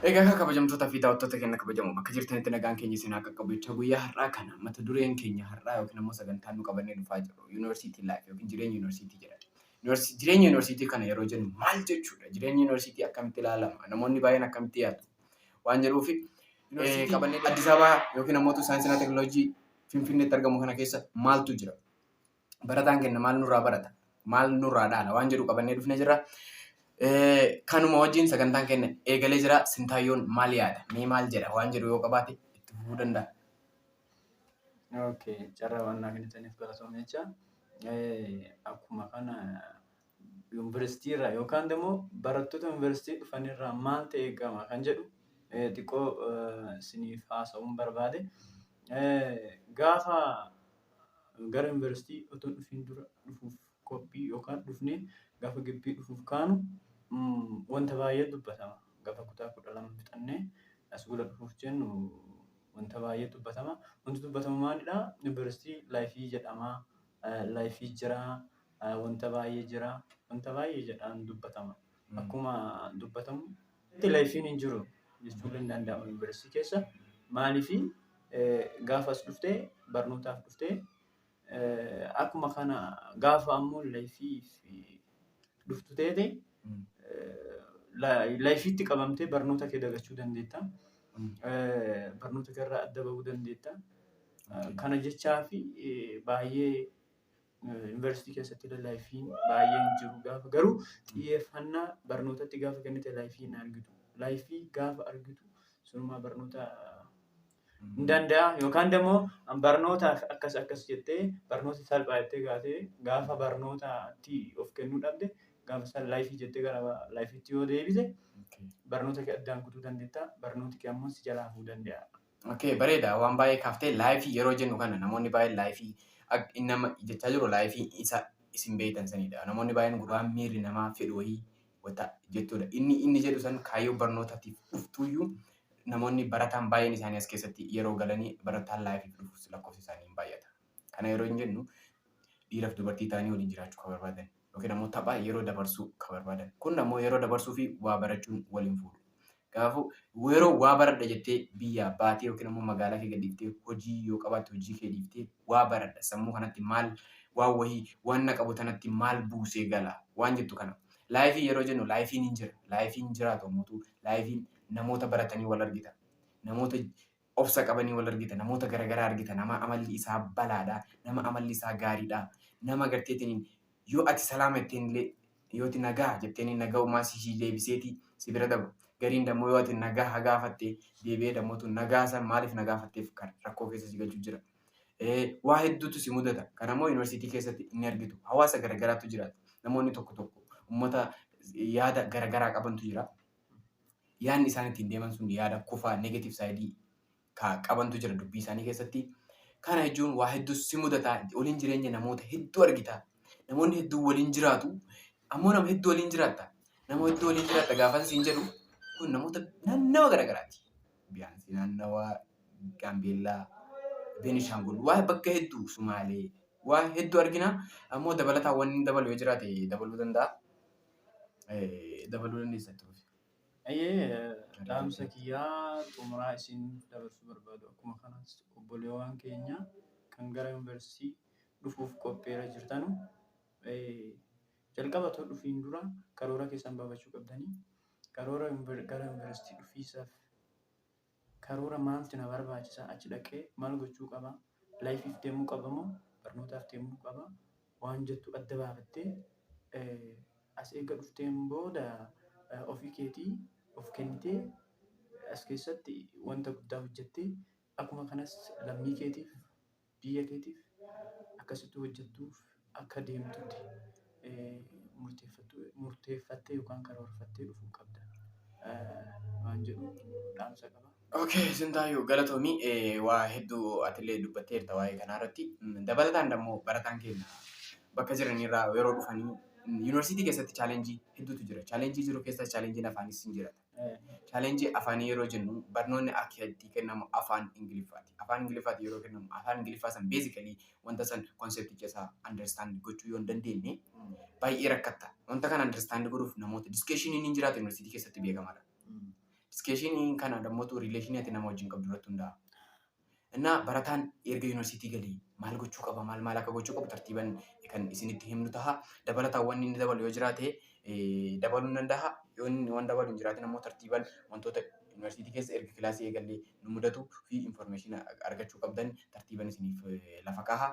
Egaa akka kabajamtoota fi daawwattoota keenya kabajamoo bakka jirtanitti nagaan keenya isin haa qaqqabu jecha guyyaa har'aa kana mata dureen keenya har'aa yookiin immoo sagantaan nu qabannee dhufaa jiru yuunivarsiitii laayif yookiin jireenya yuunivarsiitii jedhama. Jireenya yuunivarsiitii kana yeroo jennu maal jechuudha? Jireenyi yuunivarsiitii akkamitti ilaalama? Namoonni baay'een akkamitti yaadu? Waan jedhuufi qabannee Addis Ababaa yookiin immoo saayinsii teekinooloojii Finfinneetti argamu kana keessa maaltu jira? Barataan keenya maal nurraa barata? Maal nurraa dhaala? Waan jedhu qabannee dhufnee jirra. Kanuma wajjin sagantaan keenya eegalee jira. Sintaayyoon maal yaada? Mee maal jedha? Waan jedhu yoo qabaate itti fufuu danda'a. Okay, carraa waan kennitaniif galatoomne jecha. Akkuma kana yuunivarsiitii irraa yookaan immoo barattoota yuunivarsiitii dhufanirraa maal ta'e eegama kan jedhu xiqqoo isiniif haasa'uun barbaade. Gaafa gara yuunivarsiitii otoo dhufiin dura dhufuuf qophii yookaan dhufnee gaafa gibbii dhufuuf kaanu wanta baay'ee dubbatama. Gaafa kutaa 12 fixannee as gula dhufuuf jennu wanta baay'ee dubbatama. Wanti dubbatamu maalidhaa? Yuunivarsiitii laayifii jedhama. Laayifii jira. Wanta baay'ee jira. Wanta baay'ee jedhaan dubbatama. Akkuma dubbatamu laayifiin hin jiru jechuun hin danda'amu yuunivarsiitii keessa. Maaliifii gaafa as dhuftee barnootaaf dhuftee akkuma kana gaafa ammoo laayifii dhuftu ta'e laayifiitti qabamtee barnoota kee dagachuu dandeetta. Barnoota keerraa adda bahuu dandeetta. Kana jechaa fi baay'ee yuunivarsiitii keessatti laayifiin baay'ee hin jiru gaafa garuu xiyyeeffannaa barnootatti gaafa kennite laayifii hin argitu. Laayifii gaafa argitu sunumaa barnoota hin danda'a yookaan immoo barnootaaf akkas jettee barnoota salphaa jettee gaafa barnootatti of kennuu dhabde gaafa san laayifii jettee gara laayifiitti yoo deebise barnoota kee addaan kutuu dandeetta. Barnooti kee ammoo si jalaa hafuu danda'a. Okay, bareeda. Waan baay'ee kaaftee laayifii yeroo jennu kana namoonni baay'een laayifii nama jechaa jiru laayifii isa isin beektan sanidha. Namoonni baay'een gurraan miirri namaa fedhu wayii wanta jechuudha. Inni jedhu san kaayyoo barnootaatiif dhuftuyyuu namoonni barataan baay'een isaanii as keessatti yeroo galanii barataan laayifiif dhufuus lakkoofsi isaanii hin baay'ata. Kana yeroo hin jennu dhiiraaf dubartii ta'anii waliin jiraachuu kan barbaadan yookiin ammoo taphaa yeroo dabarsuu kan barbaadan. Kun ammoo yeroo dabarsuu fi waa barachuun waliin fuudhu. Gaafuu yeroo waa baradha jettee biyyaa baatee yookiin ammoo magaalaa kee gadhiiftee hojii yoo qabaatte hojii kee dhiiftee waa baradha sammuu kanatti maal waan wayii waan na qabu tanatti maal buusee gala waan jettu kana. Laayifii yeroo jennu laayifiin hin jira. Laayifiin jiraatu ammoo laayifiin namoota baratanii wal argita. Namoota obsa qabanii wal argita. Namoota garaagaraa argita. Nama amalli isaa balaadha. Nama amalli isaa gaariidha. Nama garteetiin yoo ati salaama jetteen illee yoo ati nagaa jetteen nagaa uumaa si deebiseeti si bira dabu. Gariin dammoo yoo ati nagaa gaafatte deebi'ee dammoo nagaa san maaliif nagaa fatteef rakkoo keessa si galchuu jira. Waa hedduutu si mudata. Kan ammoo yuunivarsiitii keessatti inni argitu. Hawaasa garaagaraatu jiraata. Namoonni tokko uummata yaada garaagaraa qabantu jira. Yaadni isaan ittiin deeman sun yaada kufaa neegatiiv saayidii qabantu jira dubbii isaanii keessatti. Kana jechuun waa hedduu si mudata. Waliin jireenya namoota hedduu argita. Namoonni hedduu waliin jiraatu. Ammoo nama hedduu waliin jiraatta. Nama hedduu waliin jiraatta gaafa siin jedhu kun namoota naannawa garaagaraati. Biyyaansi naannawa Gaambeellaa, Beenishaangul waa bakka hedduu Sumaalee waa hedduu argina. Ammoo dabalataan wanni dabalu yoo jiraate dabaluu danda'a. Dabaluu dandeessa turuuf. Dhaamsa kiyyaa xumuraa isin dabarsuu barbaadu. Akkuma kanas obboleewwan keenya kan gara yuunivarsiitii dhufuuf qopheerra jirtanu jalqaba otoo dhufiin dura karoora keessan baafachuu qabdanii. Karoora gara yuunivarsiitii dhufiisaaf karoora maaltu na barbaachisa achi dhaqee maal gochuu qaba? Laayifiif deemuu qaba moo barnootaaf deemuu qaba? Waan jettu adda baafattee as eega dhufteen booda ofii keetii of kennitee as keessatti wanta guddaa hojjettee akkuma kanas lammii keetiif biyya keetiif akkasitti hojjettuuf akka deemtutti murteeffattee yookaan karoorfattee dhufuu qabda. Waan jedhu dhaamsa qaba. Okay, Sintaayyoo galatoomii waa hedduu atillee dubbatteerta waa'ee kanarratti. Dabalataan dammoo barataan keenya bakka jiranirraa yeroo dhufanii yuunivarsiitii keessatti chaalenjii hedduutu jira. Chaalenjii jiru keessas chaalenjiin afaanis hin jirata. Chaalenjii afaanii yeroo jennu barnoonni akka itti kennamu afaan Ingiliffaati. Afaan Ingiliffaati yeroo kennamu afaan Ingiliffaa san beezikalii wanta san konsepticha isaa understand gochuu yoo hin dandeenye baay'ee rakkatta. Wanta kana understand godhuuf namoota diskeeshiniin hin jiraatu yuunivarsiitii keessatti beekamaadha. Diskeeshiniin kana dammotu riileeshinii ati nama wajjin qabdu irratti hundaa'a. እና barataan erga yuunivarsiitii galee maal gochuu qaba maal akka gochuu qabu tartiiban kan isinitti himnu ta'a. Dabalataan wanni inni dabalu yoo jiraate dabaluu ni danda'a. Yoo inni waan dabalu hin jiraatin ammoo tartiiban wantoota yuunivarsiitii keessa erga kilaasii eegallee nu mudatuu fi infoormeeshinii argachuu qabdan tartiiban isiniif lafa kaa'a.